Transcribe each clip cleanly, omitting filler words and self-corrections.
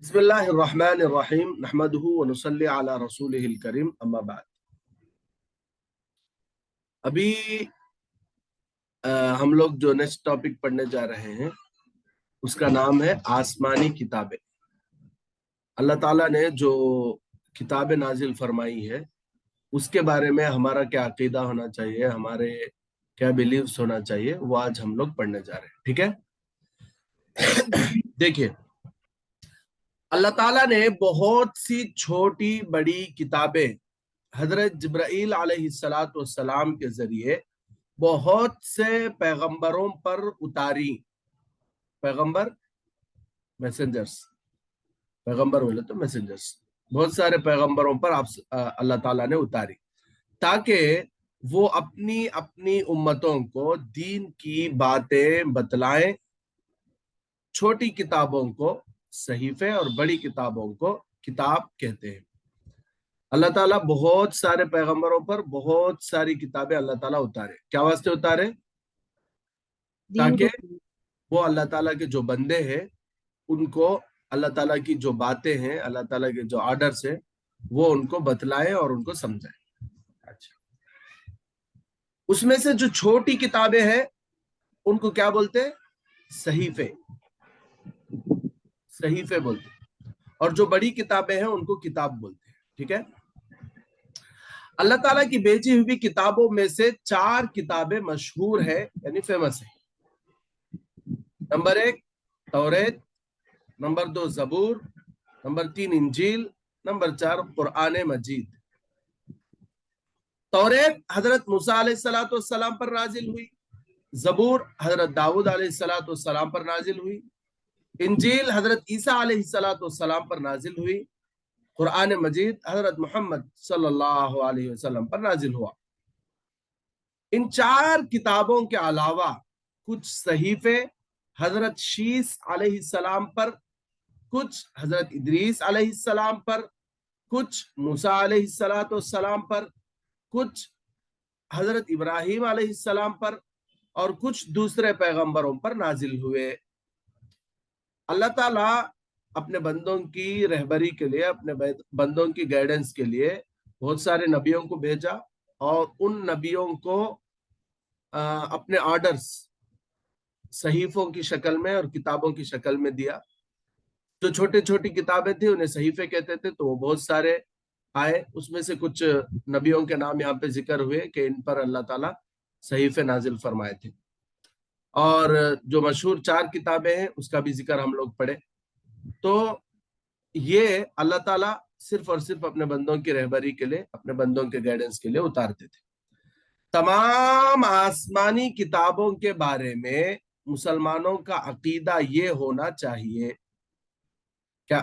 बिस्मिल्लाहिर्रहमानिर्रहीम नहमदुहु व नुसल्ली अला रसूलिहिल करीम अम्मा बाद। अभी हम लोग जो नेक्स्ट टॉपिक पढ़ने जा रहे हैं उसका नाम है आसमानी किताबें। अल्लाह ताला ने जो किताबें नाजिल फरमाई है उसके बारे में हमारा क्या अकीदा होना चाहिए, हमारे क्या बिलीव्स होना चाहिए, वो आज हम लोग पढ़ने जा रहे हैं। ठीक है। देखिए, अल्लाह ताला ने बहुत सी छोटी बड़ी किताबें हजरत जिब्राईल अलैहिस्सलाम के जरिए बहुत से पैगंबरों पर उतारी। पैगंबर, मैसेंजर्स, पैगंबर बोले तो मैसेंजर्स, बहुत सारे पैगंबरों पर आप अल्लाह ताला ने उतारी ताकि वो अपनी अपनी उम्मतों को दीन की बातें बतलाएं। छोटी किताबों को सहीफे और बड़ी किताबों को किताब कहते हैं। अल्लाह ताला बहुत सारे पैगंबरों पर बहुत सारी किताबें अल्लाह ताला उतारे। क्या वास्ते उतारे? ताकि वो अल्लाह ताला के जो बंदे हैं उनको अल्लाह ताला की जो बातें हैं, अल्लाह ताला के जो ऑर्डर्स है, वो उनको बतलाए और उनको समझाए। अच्छा, उसमें से जो छोटी किताबें हैं उनको क्या बोलते हैं? सहीफे, सहीफे बोलते हैं। और जो बड़ी किताबें हैं उनको किताब बोलते हैं। ठीक है। अल्लाह ताला की भेजी हुई किताबों में से 4 किताबें मशहूर है, यानी फेमस है। नंबर 1 तौरेत, नंबर 2 जबूर, नंबर 3 इंजील, नंबर 4 कुरान मजीद। तौरेत हजरत मूसा अलैहिस्सलाम पर नाजिल हुई, जबूर हजरत दाऊद अलैहिस्सलाम पर नाजिल हुई, इंजील हजरत ईसा अलैहिस्सलाम पर नाजिल हुई, कुरान मजीद हजरत मोहम्मद सल्लल्लाहु अलैहि वसल्लम पर नाजिल हुआ। इन 4 किताबों के अलावा कुछ सहीफे हजरत शीस अलैहिस्सलाम पर, कुछ हजरत इदरीस अलैहिस्सलाम पर, कुछ मूसा अलैहिस्सलाम पर, कुछ हजरत इब्राहिम अलैहिस्सलाम पर और कुछ दूसरे पैगंबरों पर नाजिल हुए। अल्लाह ताला अपने बंदों की रहबरी के लिए, अपने बंदों की गाइडेंस के लिए बहुत सारे नबियों को भेजा और उन नबियों को अपने ऑर्डर्स सहीफों की शक्ल में और किताबों की शक्ल में दिया। जो छोटी छोटी किताबें थी उन्हें सहीफे कहते थे, तो वो बहुत सारे आए। उसमें से कुछ नबियों के नाम यहाँ पे जिक्र हुए कि इन पर अल्लाह ताला सहीफे नाजिल फरमाए थे। और जो मशहूर 4 किताबें हैं उसका भी जिक्र हम लोग पढ़े। तो ये अल्लाह ताला सिर्फ और सिर्फ अपने बंदों की रहबरी के लिए, अपने बंदों के गाइडेंस के लिए उतारते थे। तमाम आसमानी किताबों के बारे में मुसलमानों का अकीदा ये होना चाहिए, क्या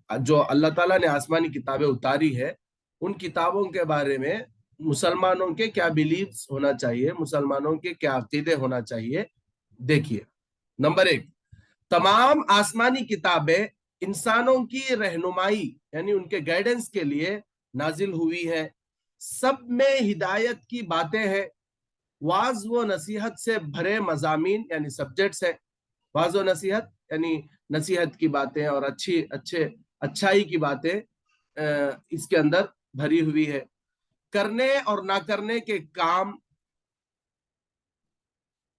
जो अल्लाह ताला ने आसमानी किताबें उतारी है उन किताबों के बारे में मुसलमानों के क्या बिलीव्स होना चाहिए, मुसलमानों के क्या अकीदे होना चाहिए। देखिए, नंबर 1, तमाम आसमानी किताबें इंसानों की रहनुमाई यानी उनके गाइडेंस के लिए नाजिल हुई है। सब में हिदायत की बातें हैं, वाज व नसीहत से भरे मजामीन यानी सब्जेक्ट्स है। वाज व नसीहत यानी नसीहत की बातें और अच्छाई की बातें इसके अंदर भरी हुई है। करने और ना करने के काम,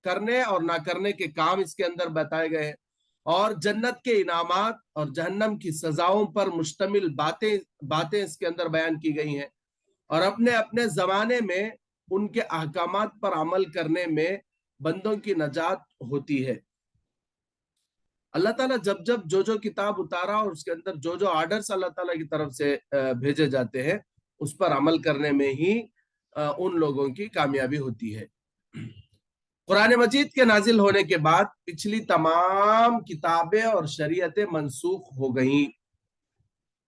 करने और ना करने के काम इसके अंदर बताए गए हैं। और जन्नत के इनामात और जहन्नम की सजाओं पर मुश्तमिल बातें इसके अंदर बयान की गई हैं। और अपने अपने जमाने में उनके अहकामात पर अमल करने में बंदों की नजात होती है। अल्लाह ताला जब जब जो जो किताब उतारा और उसके अंदर जो जो ऑर्डर्स अल्लाह ताला की तरफ से भेजे जाते हैं उस पर अमल करने में ही उन लोगों की कामयाबी होती है। कुरान मजीद के नाजिल होने के बाद पिछली तमाम किताबें और शरीयतें मनसूख हो गई,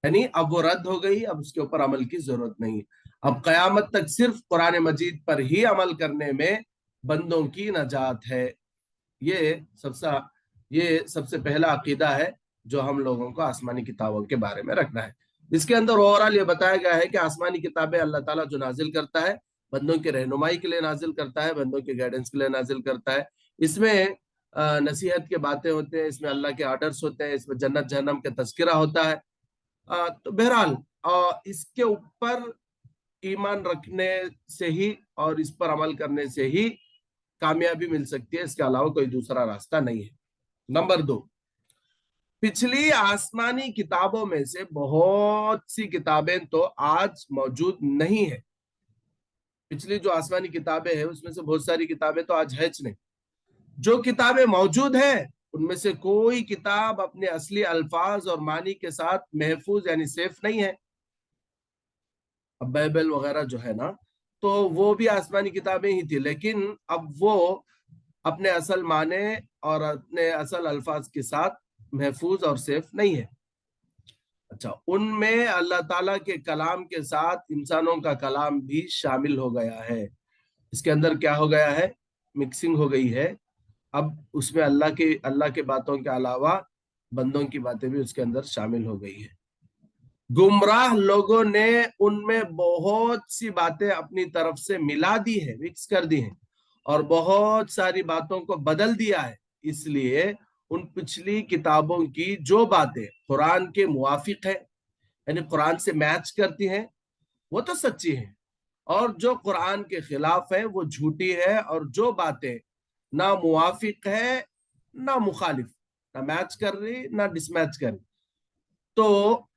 यानी अब वो रद्द हो गई, अब उसके ऊपर अमल की जरूरत नहीं। अब कयामत तक सिर्फ कुरान मजीद पर ही अमल करने में बंदों की नजात है। ये सबसे पहला अकीदा है जो हम लोगों को आसमानी किताबों के बारे में रखना है। इसके अंदर ओवरऑल ये बताया गया है कि आसमानी किताबें अल्लाह ताला जो नाजिल करता है बंदों की रहनुमाई के लिए नाजिल करता है, बंदों के गाइडेंस के लिए नाजिल करता है। इसमें नसीहत के बातें होते हैं, इसमें अल्लाह के ऑर्डर्स होते हैं, इसमें जन्नत जहन्नम का तज़किरा होता है। तो बहरहाल इसके ऊपर ईमान रखने से ही और इस पर अमल करने से ही कामयाबी मिल सकती है, इसके अलावा कोई दूसरा रास्ता नहीं है। नंबर 2, पिछली आसमानी किताबों में से बहुत सी किताबें तो आज मौजूद नहीं है। पिछली जो आसमानी किताबें हैं उसमें से बहुत सारी किताबें तो आज है नहीं। जो किताबें मौजूद हैं उनमें से कोई किताब अपने असली अल्फाज और मानी के साथ महफूज यानी सेफ नहीं है। अब बाइबल वगैरह जो है ना, तो वो भी आसमानी किताबें ही थी, लेकिन अब वो अपने असल माने और अपने असल अल्फाज के साथ महफूज और सेफ नहीं है। अच्छा, उनमें अल्लाह ताला के कलाम के साथ इंसानों का कलाम भी शामिल हो गया है। इसके अंदर क्या हो गया है? मिक्सिंग हो गई है। अब उसमें अल्लाह के बातों के अलावा बंदों की बातें भी उसके अंदर शामिल हो गई है। गुमराह लोगों ने उनमें बहुत सी बातें अपनी तरफ से मिला दी है, मिक्स कर दी हैं, और बहुत सारी बातों को बदल दिया है। इसलिए उन पिछली किताबों की जो बातें कुरान के मुवाफिक है, यानी कुरान से मैच करती हैं, वो तो सच्ची है, और जो कुरान के खिलाफ है वो झूठी है। और जो बातें ना मुवाफिक है ना मुखालिफ, ना मैच कर रही ना डिसमैच कर रही, तो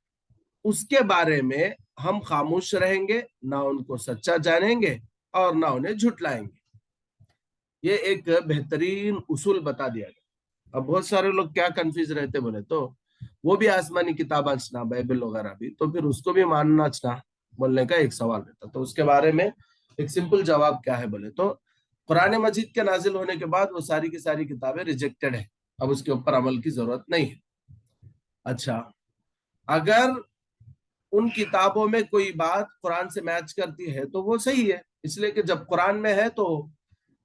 उसके बारे में हम खामोश रहेंगे, ना उनको सच्चा जानेंगे और ना उन्हें झुटलाएंगे। ये एक बेहतरीन उसूल बता दिया गया। अब बहुत सारे लोग क्या कंफ्यूज रहते बोले तो, वो भी आसमानी किताब ना बाइबल वगैरह भी, तो फिर उसको भी मानना ना बोलने का एक सवाल रहता। तो उसके बारे में एक सिंपल जवाब क्या है बोले तो, कुरान मजीद के नाजिल होने के बाद वो सारी की सारी किताबें रिजेक्टेड है, अब उसके ऊपर अमल की जरूरत नहीं है। अच्छा, अगर उन किताबों में कोई बात कुरान से मैच करती है तो वो सही है, इसलिए कि जब कुरान में है तो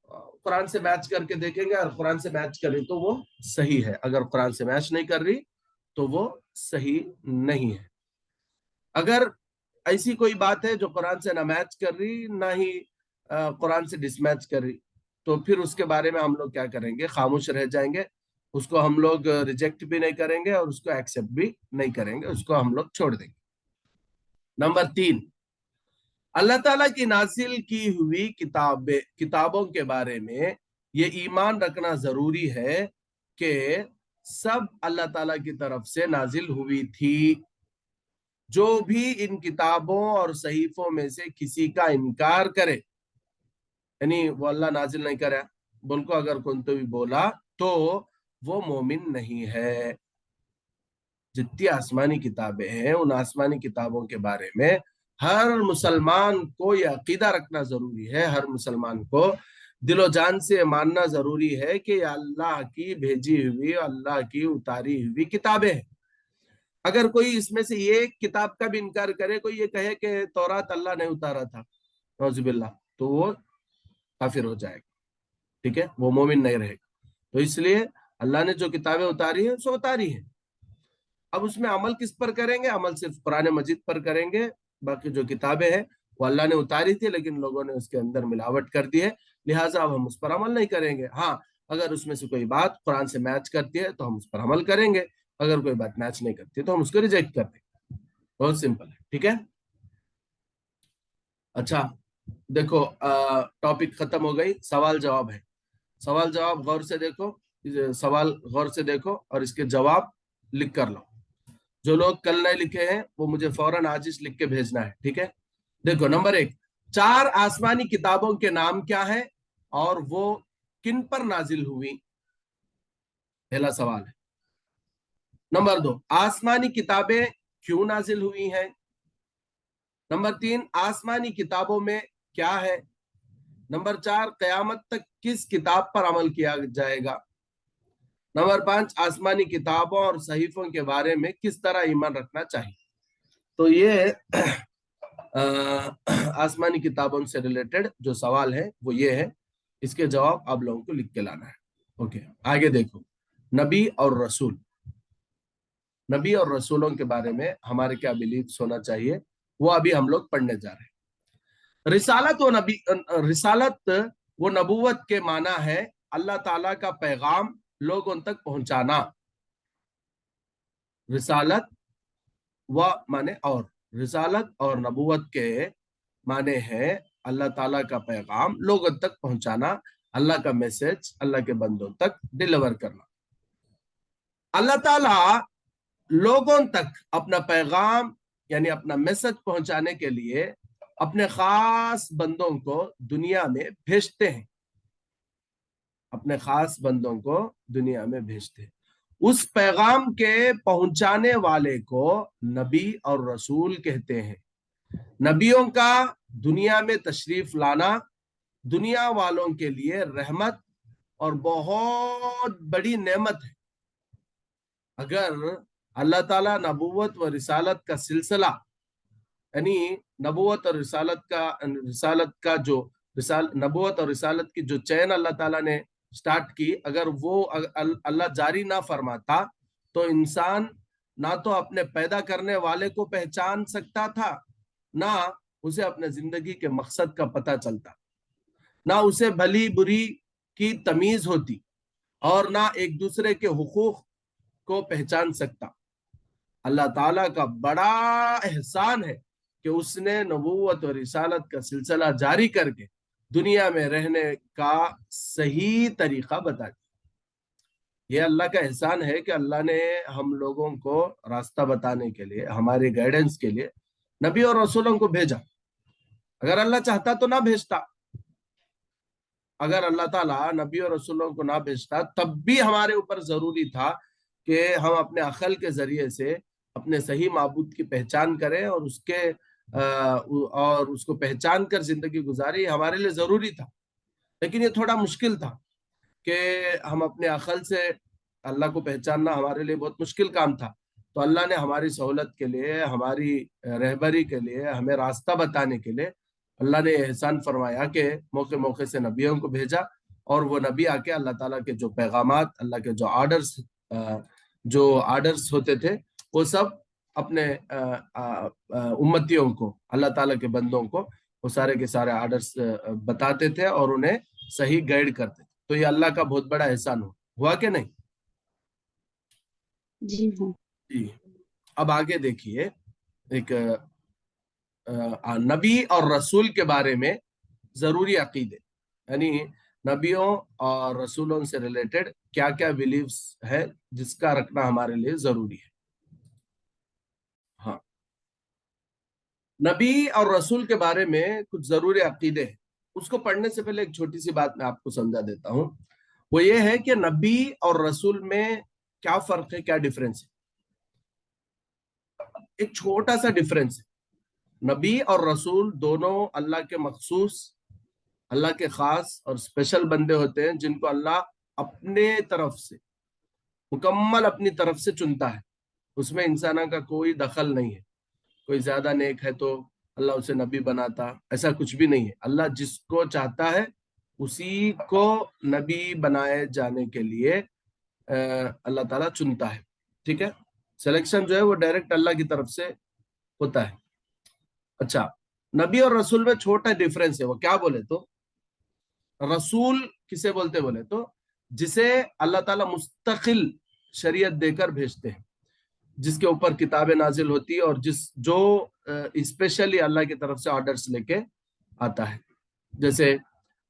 कुरान से मैच करके देखेंगे, और कुरान से मैच करे तो वो सही है, अगर कुरान से मैच नहीं कर रही तो वो सही नहीं है। अगर ऐसी कोई बात है जो कुरान से ना मैच कर रही ना ही कुरान से डिसमैच कर रही, तो फिर उसके बारे में हम लोग क्या करेंगे? खामोश रह जाएंगे। उसको हम लोग रिजेक्ट भी नहीं करेंगे और उसको एक्सेप्ट भी नहीं करेंगे, उसको हम लोग छोड़ देंगे। नंबर 3, अल्लाह ताला की नाजिल की हुई किताबों के बारे में ये ईमान रखना जरूरी है कि सब अल्लाह ताला की तरफ से नाजिल हुई थी। जो भी इन किताबों और सहीफों में से किसी का इनकार करे, यानी वो अल्लाह नाजिल नहीं करे बोल को अगर कोई तो भी बोला, तो वो मोमिन नहीं है। जितनी आसमानी किताबें हैं उन आसमानी किताबों के बारे में हर मुसलमान को यह अकीदा रखना जरूरी है, हर मुसलमान को दिलो जान से मानना जरूरी है कि अल्लाह की भेजी हुई, अल्लाह की उतारी हुई किताबें हैं। अगर कोई इसमें से ये किताब का भी इनकार करे, कोई ये कहे कि तौरात अल्लाह ने उतारा था, नौजुबिल्लाह, तो वो काफिर हो जाएगा, ठीक है, वो मोमिन नहीं रहेगा। तो इसलिए अल्लाह ने जो किताबें उतारी है सो उतारी है। अब उसमें अमल किस पर करेंगे? अमल सिर्फ कुरान मजीद पर करेंगे। बाकी जो किताबें हैं वो अल्लाह ने उतारी थी, लेकिन लोगों ने उसके अंदर मिलावट कर दी है, लिहाजा अब हम उस पर अमल नहीं करेंगे। हाँ, अगर उसमें से कोई बात कुरान से मैच करती है तो हम उस पर अमल करेंगे, अगर कोई बात मैच नहीं करती तो हम उसको रिजेक्ट कर देंगे। बहुत सिंपल है, ठीक है। अच्छा, देखो, टॉपिक खत्म हो गई, सवाल जवाब है। सवाल जवाब गौर से देखो, सवाल गौर से देखो और इसके जवाब लिख कर लो। जो लोग कल नहीं लिखे हैं वो मुझे फौरन आज ही लिख के भेजना है, ठीक है। देखो, नंबर 1, 4 आसमानी किताबों के नाम क्या है और वो किन पर नाजिल हुई? पहला सवाल है। नंबर 2, आसमानी किताबें क्यों नाजिल हुई हैं? नंबर 3, आसमानी किताबों में क्या है? नंबर 4, कयामत तक किस किताब पर अमल किया जाएगा? नंबर 5, आसमानी किताबों और सहीफों के बारे में किस तरह ईमान रखना चाहिए? तो ये आसमानी किताबों से रिलेटेड जो सवाल है वो ये है, इसके जवाब आप लोगों को लिख के लाना है। ओके, आगे देखो, नबी और रसूल। नबी और रसूलों के बारे में हमारे क्या बिलीव्स होना चाहिए वो अभी हम लोग पढ़ने जा रहे हैं। रिसालत वो नबूवत के माना है अल्लाह ताला का पैगाम लोगों तक पहुंचाना। रिसालत व माने और, रिसालत और नबूवत के माने हैं अल्लाह ताला का पैगाम लोगों तक पहुंचाना, अल्लाह का मैसेज अल्लाह के बंदों तक डिलीवर करना। अल्लाह ताला लोगों तक अपना पैगाम यानी अपना मैसेज पहुंचाने के लिए अपने खास बंदों को दुनिया में भेजते हैं, अपने खास बंदों को दुनिया में भेजते हैं। उस पैगाम के पहुंचाने वाले को नबी और रसूल कहते हैं। नबियों का दुनिया में तशरीफ लाना दुनिया वालों के लिए रहमत और बहुत बड़ी नेमत है। अगर अल्लाह ताला नबूवत व रिसालत का सिलसिला यानी नबूवत और रिसालत का जो नबूवत और रिसालत की जो चैन अल्लाह ताला ने स्टार्ट की, अगर वो अल्लाह जारी ना फरमाता तो इंसान ना तो अपने पैदा करने वाले को पहचान सकता था, ना उसे अपने जिंदगी के मकसद का पता चलता, ना उसे भली बुरी की तमीज होती, और ना एक दूसरे के हुकूक को पहचान सकता। अल्लाह ताला का बड़ा एहसान है कि उसने नबूवत और रिसालत का सिलसिला जारी करके दुनिया में रहने का सही तरीका बता दिया। ये अल्लाह का एहसान है कि अल्लाह ने हम लोगों को रास्ता बताने के लिए, हमारे गाइडेंस के लिए नबी और रसूलों को भेजा। अगर अल्लाह चाहता तो ना भेजता, अगर अल्लाह ताला नबी और रसूलों को ना भेजता तब भी हमारे ऊपर जरूरी था कि हम अपने अकल के जरिए से अपने सही माबूद की पहचान करें और उसको पहचान कर जिंदगी गुजारे, हमारे लिए जरूरी था। लेकिन ये थोड़ा मुश्किल था कि हम अपने अकल से अल्लाह को पहचानना हमारे लिए बहुत मुश्किल काम था। तो अल्लाह ने हमारी सहूलत के लिए, हमारी रहबरी के लिए, हमें रास्ता बताने के लिए अल्लाह ने एहसान फरमाया कि मौके मौके से नबियों को भेजा, और वो नबी आके अल्लाह ताला के जो पैगामात, अल्लाह के जो आर्डर्स होते थे, वो सब अपने उम्मतियों को, अल्लाह ताला के बंदों को वो सारे के सारे आर्डर्स बताते थे और उन्हें सही गाइड करते थे। तो ये अल्लाह का बहुत बड़ा एहसान हुआ कि नहीं? जी हाँ जी। अब आगे देखिए, एक नबी और रसूल के बारे में जरूरी अकीदे, यानी नबियों और रसूलों से रिलेटेड क्या क्या बिलीव्स है जिसका रखना हमारे लिए जरूरी है। हाँ, नबी और रसूल के बारे में कुछ जरूरी अकीदे हैं। उसको पढ़ने से पहले एक छोटी सी बात मैं आपको समझा देता हूं। वो ये है कि नबी और रसूल में क्या फर्क है, क्या डिफरेंस है। एक छोटा सा डिफरेंस है। नबी और रसूल दोनों अल्लाह के मखसूस, अल्लाह के खास और स्पेशल बंदे होते हैं जिनको अल्लाह अपने तरफ से, मुकम्मल अपनी तरफ से चुनता है। उसमें इंसानों का कोई दखल नहीं है। कोई ज्यादा नेक है तो अल्लाह उसे नबी बनाता, ऐसा कुछ भी नहीं है। अल्लाह जिसको चाहता है उसी को नबी बनाए जाने के लिए अल्लाह ताला चुनता है। ठीक है, सिलेक्शन जो है वो डायरेक्ट अल्लाह की तरफ से होता है। अच्छा, नबी और रसूल में छोटा डिफरेंस है। वो क्या बोले तो, रसूल किसे बोलते बोले तो जिसे अल्लाह ताला मुस्तकिल शरीयत देकर भेजते हैं, जिसके ऊपर किताबें नाजिल होती है और जो स्पेशली अल्लाह की तरफ से ऑर्डर्स लेके आता है। जैसे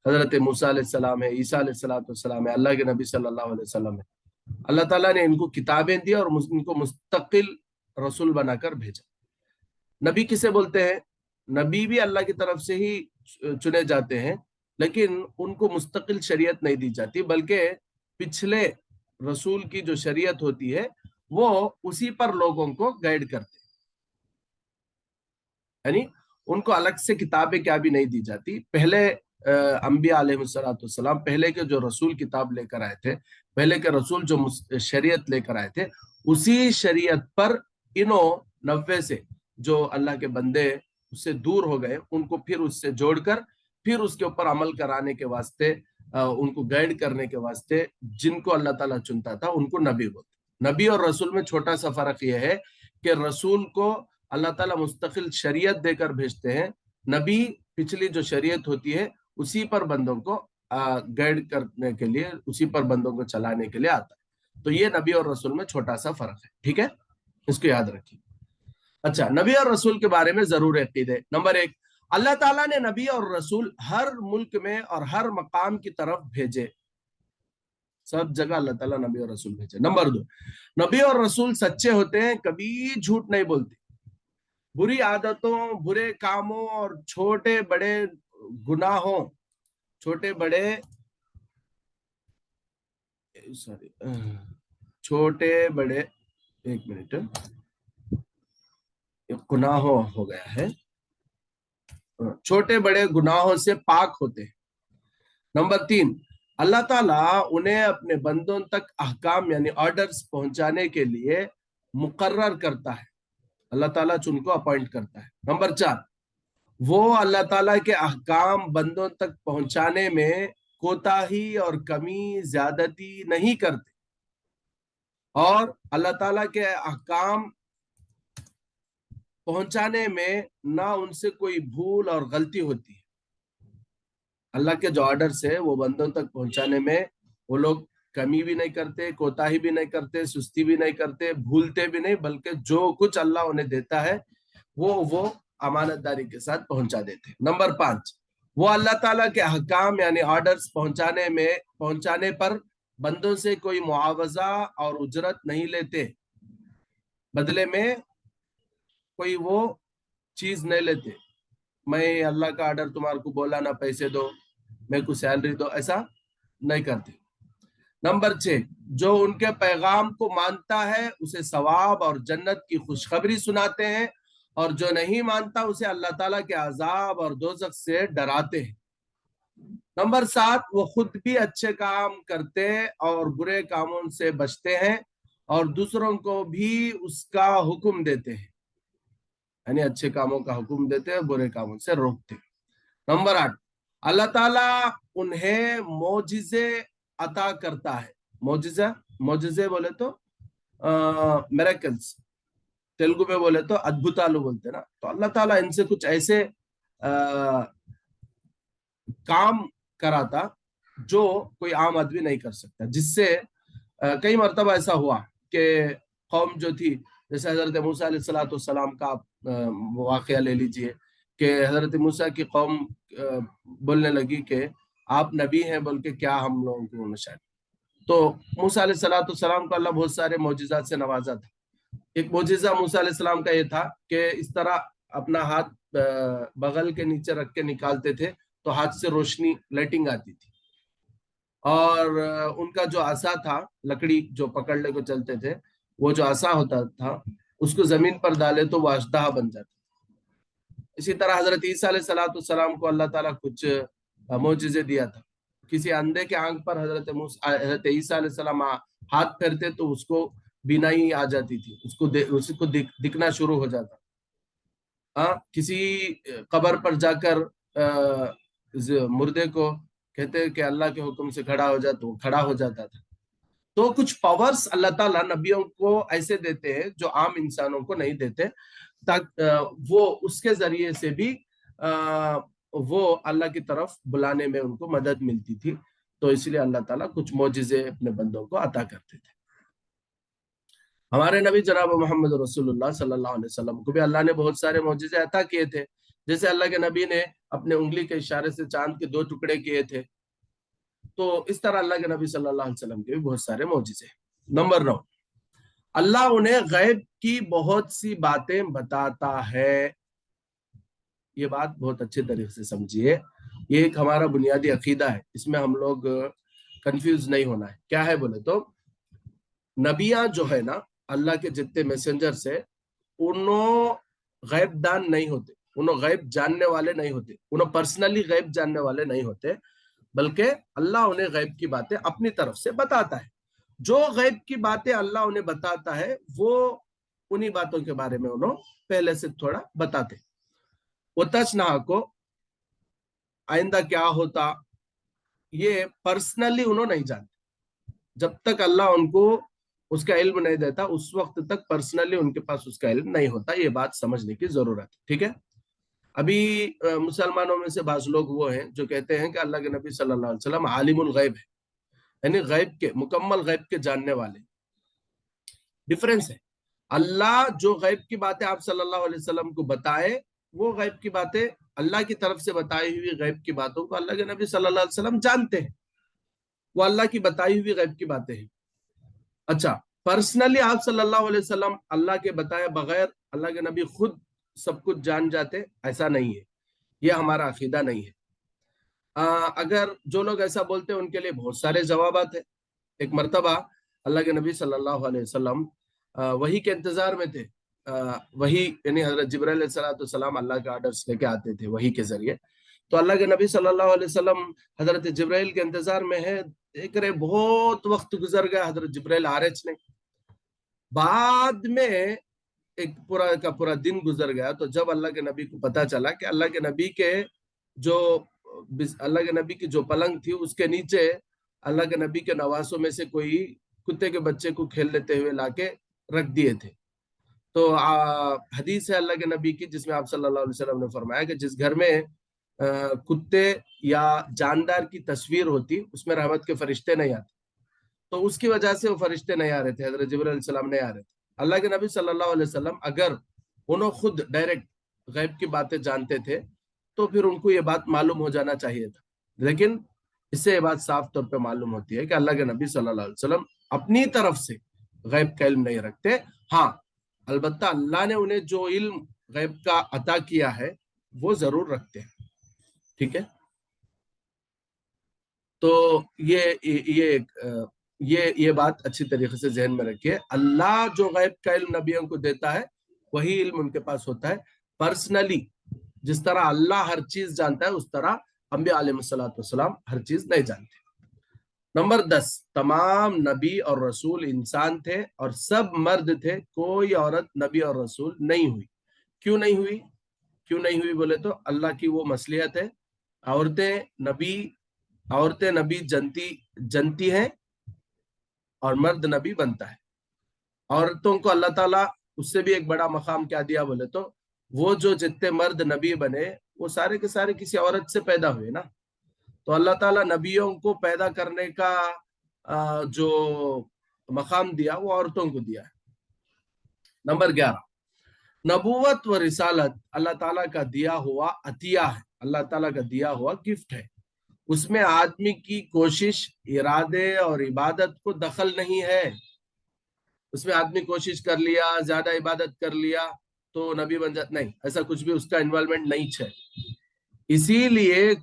हजरत मूसा अलैहिस्सलाम है, ईसा अलैहिस्सलाम है, अल्लाह के नबी सल्लल्लाहु अलैहि वसल्लम है। अल्लाह ताला ने इनको किताबें दी और इनको मुस्तकिल रसूल बनाकर भेजा। नबी किसे बोलते हैं? नबी भी अल्लाह की तरफ से ही चुने जाते हैं, लेकिन उनको मुस्तकिल शरीयत नहीं दी जाती, बल्कि पिछले रसूल की जो शरीयत होती है वो उसी पर लोगों को गाइड करते हैं। यानी उनको अलग से किताबें क्या भी नहीं दी जाती। पहले अंबिया अलैहिस्सलाम, पहले के जो रसूल किताब लेकर आए थे, पहले के रसूल जो शरीयत लेकर आए थे, उसी शरीयत पर इन्हों 90 से जो अल्लाह के बंदे उससे दूर हो गए उनको फिर उससे जोड़कर फिर उसके ऊपर अमल कराने के वास्ते, उनको गाइड करने के वास्ते जिनको अल्लाह ताला चुनता था उनको नबी बोलते। नबी और रसूल में छोटा सा फर्क यह है कि रसूल को अल्लाह ताला मुस्तकिल शरीयत देकर भेजते हैं, नबी पिछली जो शरीयत होती है उसी पर बंदों को गाइड करने के लिए, उसी पर बंदों को चलाने के लिए आता है। तो ये नबी और रसूल में छोटा सा फर्क है, ठीक है, इसको याद रखिए। अच्छा, नबी और रसूल के बारे में जरूर अकीदे। नंबर एक, अल्लाह ताला ने नबी और रसूल हर मुल्क में और हर मकाम की तरफ भेजे, सब जगह अल्लाह ताला नबी और रसूल भेजे। नंबर दो, नबी और रसूल सच्चे होते हैं, कभी झूठ नहीं बोलते। बुरी आदतों, बुरे कामों और छोटे बड़े गुनाहों, छोटे बड़े, सॉरी, छोटे बड़े, एक मिनट, गुनाहों हो गया है, छोटे बड़े गुनाहों से पाक होते हैं। नंबर तीन, अल्लाह ताला उन्हें अपने बंदों तक अहकाम यानी ऑर्डर्स पहुंचाने के लिए मुकर्रर करता है, अल्लाह ताला उनको अपॉइंट करता है। नंबर चार, वो अल्लाह ताला के अहकाम बंदों तक पहुंचाने में कोताही और कमी ज्यादती नहीं करते, और अल्लाह ताला के अहकाम पहुंचाने में ना उनसे कोई भूल और गलती होती है। अल्लाह के जो ऑर्डर्स है वो बंदों तक पहुंचाने में वो लोग कमी भी नहीं करते, कोताही भी नहीं करते, सुस्ती भी नहीं करते, भूलते भी नहीं, बल्कि जो कुछ अल्लाह उन्हें देता है वो अमानतदारी के साथ पहुंचा देते हैं। नंबर पांच, वो अल्लाह ताला के अहकाम यानी ऑर्डर्स पहुंचाने पर बंदों से कोई मुआवजा और उजरत नहीं लेते, बदले में कोई वो चीज नहीं लेते। मैं अल्लाह का ऑर्डर तुम्हारे को बोला ना, पैसे दो, मैं कुछ सैलरी दो, ऐसा नहीं करते। नंबर छह, जो उनके पैगाम को मानता है उसे सवाब और जन्नत की खुशखबरी सुनाते हैं, और जो नहीं मानता उसे अल्लाह ताला के अजाब और दोजख से डराते हैं। नंबर सात, वो खुद भी अच्छे काम करते और बुरे कामों से बचते हैं, और दूसरों को भी उसका हुक्म देते हैं, यानी अच्छे कामों का हुक्म देते हैं, बुरे कामों से रोकते हैं। नंबर आठ, अल्लाह ताला उन्हें मोजिजे अता करता है। मोजिजा, मोजिजे बोले तो मिरेकल्स, तेलुगु में बोले तो अद्भुतालु बोलते ना। तो अल्लाह ताला इनसे कुछ ऐसे काम कराता जो कोई आम आदमी नहीं कर सकता, जिससे कई मरतबा ऐसा हुआ कि कौम जो थी, जैसे हजरत मूसा अलैहिस्सलाम का वाकया ले लीजिए, कि हजरत मूसा की कौम बोलने लगी कि आप नबी हैं बोल के क्या हम लोगों को निशान। तो मूसा अलैहिस्सलाम को अल्लाह बहुत सारे मौजिज़ात से नवाजा था। एक मौजिज़ा मूसा अलैहिस्सलाम का ये था कि इस तरह अपना हाथ बगल के नीचे रख के निकालते थे तो हाथ से रोशनी, लाइटिंग आती थी, और उनका जो आसा था, लकड़ी जो पकड़ने को चलते थे, वो जो आसा होता था उसको जमीन पर डाले तो वो अजदहा बन जाता। इसी तरह हजरत ईसा अलैहिस्सलाम को अल्लाह ताला कुछ मौजिज़े दिया था। किसी अंधे के आंख पर हजरत ईसा अलैहिस्सलाम हाथ फेरते तो उसको बीनाई आ जाती थी, उसको दिखना शुरू हो जाता। किसी कब्र पर जाकर मुर्दे को कहते कि अल्लाह के हुक्म से खड़ा हो जा, तो खड़ा हो जाता था। तो कुछ पावर्स अल्लाह ताला नबियों को ऐसे देते हैं जो आम इंसानों को नहीं देते, ताकि वो उसके जरिए से भी वो अल्लाह की तरफ बुलाने में उनको मदद मिलती थी। तो इसलिए अल्लाह ताला कुछ मौजिज़े अपने बंदों को अता करते थे। हमारे नबी जनाब मोहम्मद रसूलुल्लाह सल्लल्लाहु अलैहि वसल्लम को भी अल्लाह ने बहुत सारे मौजिज़े अता किए थे। जैसे अल्लाह के नबी ने अपने उंगली के इशारे से चांद के 2 टुकड़े किए थे, तो इस तरह अल्लाह के नबी सल्लल्लाहु अलैहि वसल्लम के भी बहुत सारे मौजिज़े। नंबर 9, अल्लाह उन्हें गैब की बहुत सी बातें बताता है। ये बात बहुत अच्छे तरीके से समझिए, ये एक हमारा बुनियादी अकीदा है, इसमें हम लोग कंफ्यूज नहीं होना है। क्या है बोले तो, नबियां जो है ना, अल्लाह के जितने मैसेंजर से, उन्हों गैब दान नहीं होते, उन्हों गैब जानने वाले नहीं होते, उन्हों पर्सनली गैब जानने वाले नहीं होते, बल्कि अल्लाह उन्हें गैब की बातें अपनी तरफ से बताता है। जो गैब की बातें अल्लाह उन्हें बताता है वो उन्हीं बातों के बारे में उन्होंने पहले से थोड़ा बताते। वो तचना को आइंदा क्या होता ये पर्सनली उन्होंने नहीं जानते, जब तक अल्लाह उनको उसका इल्म नहीं देता उस वक्त तक पर्सनली उनके पास उसका इल्म नहीं होता। ये बात समझने की जरूरत है, ठीक है। ابھی مسلمانوں میں سے بعض لوگ وہ ہیں جو کہتے ہیں کہ اللہ کے نبی صلی اللہ علیہ وسلم عالم الغیب ہے، یعنی غیب کے، مکمل غیب کے جاننے والے. ڈفرنس ہے. اللہ جو غیب کی باتیں آپ صلی اللہ علیہ وسلم کو بتائے، وہ غیب کی باتیں، اللہ کی طرف سے بتائی ہوئی غیب کی باتوں کو اللہ کے نبی صلی اللہ علیہ وسلم جانتے ہیں، وہ اللہ کی بتائی ہوئی غیب کی باتیں ہیں. اچھا، پرسنلی آپ صلی اللہ علیہ وسلم اللہ کے بتائے بغیر اللہ کے نبی خود سب کچھ جان جاتے، ایسا نہیں ہے، یہ ہمارا عقیدہ نہیں ہے. اگر جو لوگ ایسا بولتے ہیں ان کے لیے بہت سارے جوابات ہیں. ایک مرتبہ اللہ کے نبی صلی اللہ علیہ وسلم وحی کے انتظار میں تھے. وحی یعنی حضرت جبرائیل علیہ السلام اللہ کے آرڈرز لے کے آتے تھے وحی کے ذریعے. تو اللہ کے نبی صلی اللہ علیہ وسلم حضرت جبرائیل کے انتظار میں ہے، دیکھ رہے بہت وقت گزر گیا، حضرت جبرائیل آ رہے نہیں. بعد میں ایک پورا کا پورا دن گزر گیا، تو جب اللہ کے نبی کو پتا چلا کہ اللہ کے نبی کی جو پلنگ تھی اس کے نیچے اللہ کے نبی کے نواسوں میں سے کوئی کتے کے بچے کو کھیل لیتے ہوئے لا کے رکھ دیے تھے. تو حدیث ہے اللہ کے نبی کی جس میں آپ صلی اللہ علیہ وسلم نے فرمایا کہ جس گھر میں کتے یا جاندار کی تصویر ہوتی اس میں رحمت کے فرشتے نہیں آتے، تو اس کی وجہ سے وہ فرشتے نہیں آ رہے تھے، حضرت جبرائیل علیہ السلام نہیں آ رہے تھے. اللہ کے نبی صلی اللہ علیہ وسلم اگر انہوں خود ڈائریکٹ غیب کی باتیں جانتے تھے تو پھر ان کو یہ بات معلوم ہو جانا چاہیے تھا، لیکن اس سے یہ بات صاف طور پہ معلوم ہوتی ہے کہ اللہ کے نبی صلی اللہ علیہ وسلم اپنی طرف سے غیب کا علم نہیں رکھتے. ہاں البتہ اللہ نے انہیں جو علم غیب کا عطا کیا ہے وہ ضرور رکھتے ہیں. ٹھیک ہے، تو یہ بات اچھی طریقے سے ذہن میں رکھیے. اللہ جو غیب کا علم نبیوں کو دیتا ہے وہی علم ان کے پاس ہوتا ہے. پرسنلی جس طرح اللہ ہر چیز جانتا ہے اس طرح انبیاء علیہ السلام ہر چیز نہیں جانتے. نمبر 10، تمام نبی اور رسول انسان تھے اور سب مرد تھے، کوئی عورت نبی اور رسول نہیں ہوئی. کیوں نہیں ہوئی بولے تو اللہ کی وہ مصلحت ہے. عورتیں نبی جنتی ہیں اور مرد نبی بنتا ہے. عورتوں کو اللہ تعالیٰ اس سے بھی ایک بڑا مقام کیا دیا بولے تو وہ جو جتنے مرد نبی بنے وہ سارے کے سارے کسی عورت سے پیدا ہوئے نا. تو اللہ تعالیٰ نبیوں کو پیدا کرنے کا جو مقام دیا وہ عورتوں کو دیا ہے. نمبر 11، نبوت و رسالت اللہ تعالیٰ کا دیا ہوا عطیہ ہے، اللہ تعالیٰ کا دیا ہوا گفٹ ہے. اس میں آدمی کی کوشش، ارادے اور عبادت کو دخل نہیں ہے. اس میں آدمی کوشش کر لیا، زیادہ عبادت کر لیا تو نبی بن جاتا، نہیں، ایسا کچھ بھی اس کا انوالومنٹ نہیں ہے. اسی لیے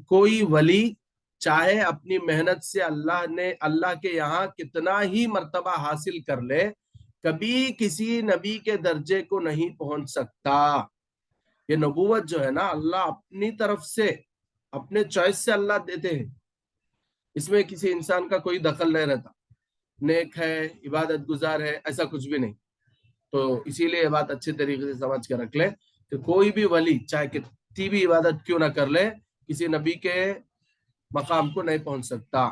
کوئی ولی چاہے اپنی محنت سے اللہ کے یہاں کتنا ہی مرتبہ حاصل کر لے، کبھی کسی نبی کے درجے کو نہیں پہنچ سکتا. یہ نبوت جو ہے نا اللہ اپنی طرف سے، اپنے چوائس سے اللہ دیتے ہیں، اس میں کسی انسان کا کوئی دخل نہیں رہتا. نیک ہے، عبادت گزار ہے، ایسا کچھ بھی نہیں. تو اسی لیے یہ بات اچھے طریقے سے سمجھ کے رکھ لے کہ کوئی بھی ولی چاہے کتنی بھی عبادت کیوں نہ کر لے کسی نبی کے مقام کو نہیں پہنچ سکتا.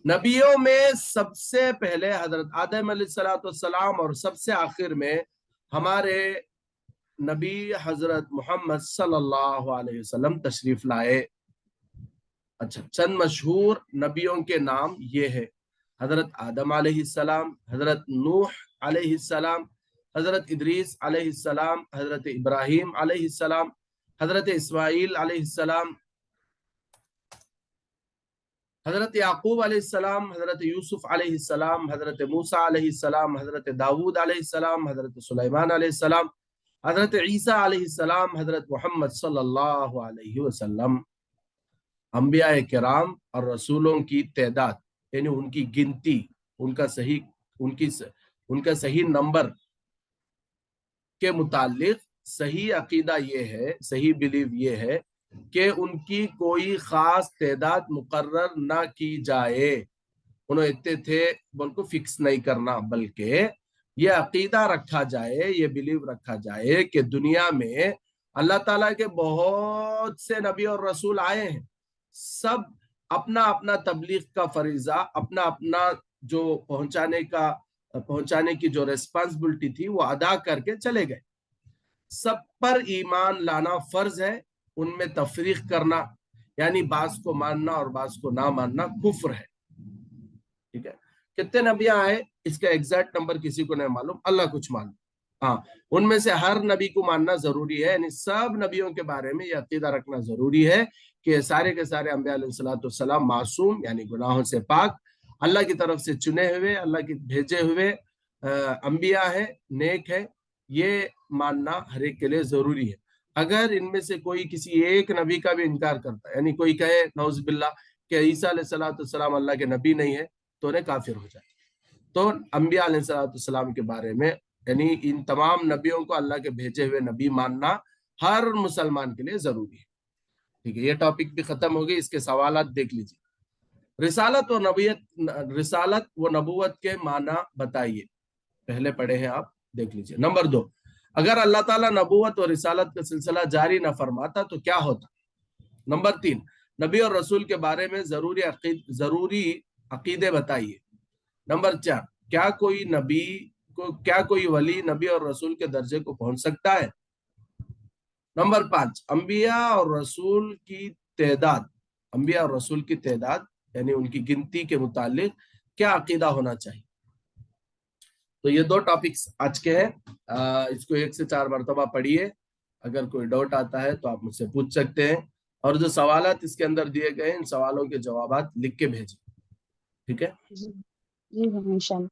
نبیوں میں سب سے پہلے حضرت آدم علیہ السلام اور سب سے آخر میں ہمارے نبی حضرت محمد صلی اللہ علیہ وسلم تشریف لائے. اچھا، چند مشہور نبیوں کے نام یہ ہے: حضرت آدم علیہ السلام، حضرت نوح علیہ السلام، حضرت ادریس علیہ السلام، حضرت ابراہیم علیہ السلام، حضرت اسماعیل علیہ السلام، حضرت یعقوب علیہ السلام، حضرت یوسف علیہ السلام، حضرت موسیٰ علیہ السلام، حضرت داود علیہ السلام، حضرت سلیمان علیہ السلام، حضرت عیسیٰ علیہ السلام، حضرت محمد صلی اللہ علیہ وسلم. انبیاء کرام اور رسولوں کی تعداد یعنی ان کی گنتی، ان کا صحیح نمبر کے متعلق صحیح عقیدہ یہ ہے، صحیح بلیو یہ ہے کہ ان کی کوئی خاص تعداد مقرر نہ کی جائے. انہوں اتنے تھے بول کو فکس نہیں کرنا، بلکہ یہ عقیدہ رکھا جائے، یہ بلیو رکھا جائے کہ دنیا میں اللہ تعالیٰ کے بہت سے نبی اور رسول آئے ہیں، سب اپنا اپنا تبلیغ کا فریضہ، اپنا اپنا جو پہنچانے کی جو ریسپانسبلٹی تھی وہ ادا کر کے چلے گئے. سب پر ایمان لانا فرض ہے، ان میں تفریق کرنا یعنی بعض کو ماننا اور بعض کو نہ ماننا کفر ہے. ٹھیک ہے. کتنے نبیاں آئے اس کا ایگزیکٹ نمبر کسی کو نہیں معلوم، اللہ کچھ معلوم. ہاں، ان میں سے ہر نبی کو ماننا ضروری ہے، یعنی سب نبیوں کے بارے میں یہ عقیدہ رکھنا ضروری ہے کہ سارے کے سارے انبیاء علیہ السلام معصوم یعنی گناہوں سے پاک، اللہ کی طرف سے چنے ہوئے، اللہ کے بھیجے ہوئے انبیاء ہے، نیک ہے. یہ ماننا ہر ایک کے لیے ضروری ہے. اگر ان میں سے کوئی کسی ایک نبی کا بھی انکار کرتا ہے، یعنی کوئی کہے نعوذ باللہ کہ عیسیٰ علیہ السلام اللہ کے نبی نہیں ہے، تو انہیں کافر ہو جائے. تو انبیاء علیہ السلام کے بارے میں یعنی ان تمام نبیوں کو اللہ کے بھیجے ہوئے نبی ماننا ہر مسلمان کے لیے ضروری ہے. ٹھیک ہے، یہ ٹاپک بھی ختم ہو گئی. اس کے سوالات دیکھ لیجیے. رسالت و نبوت کے معنی بتائیے. پہلے پڑھے ہیں آپ، دیکھ لیجیے. نمبر 2، اگر اللہ تعالیٰ نبوت اور رسالت کا سلسلہ جاری نہ فرماتا تو کیا ہوتا؟ نمبر 3، نبی اور رسول کے بارے میں ضروری عقیدے بتائیے. نمبر 4، کیا کوئی ولی نبی اور رسول کے درجے کو پہنچ سکتا ہے؟ نمبر 5، انبیاء اور رسول کی تعداد یعنی ان کی گنتی کے متعلق کیا عقیدہ ہونا چاہیے؟ تو یہ 2 ٹاپکس آج کے ہیں. اس کو 1 سے 4 مرتبہ پڑھیے. اگر کوئی ڈاؤٹ آتا ہے تو آپ مجھ سے پوچھ سکتے ہیں، اور جو سوالات اس کے اندر دیے گئے ان سوالوں کے جوابات لکھ کے بھیجیں. ٹھیک ہے؟ جی انشاءاللہ.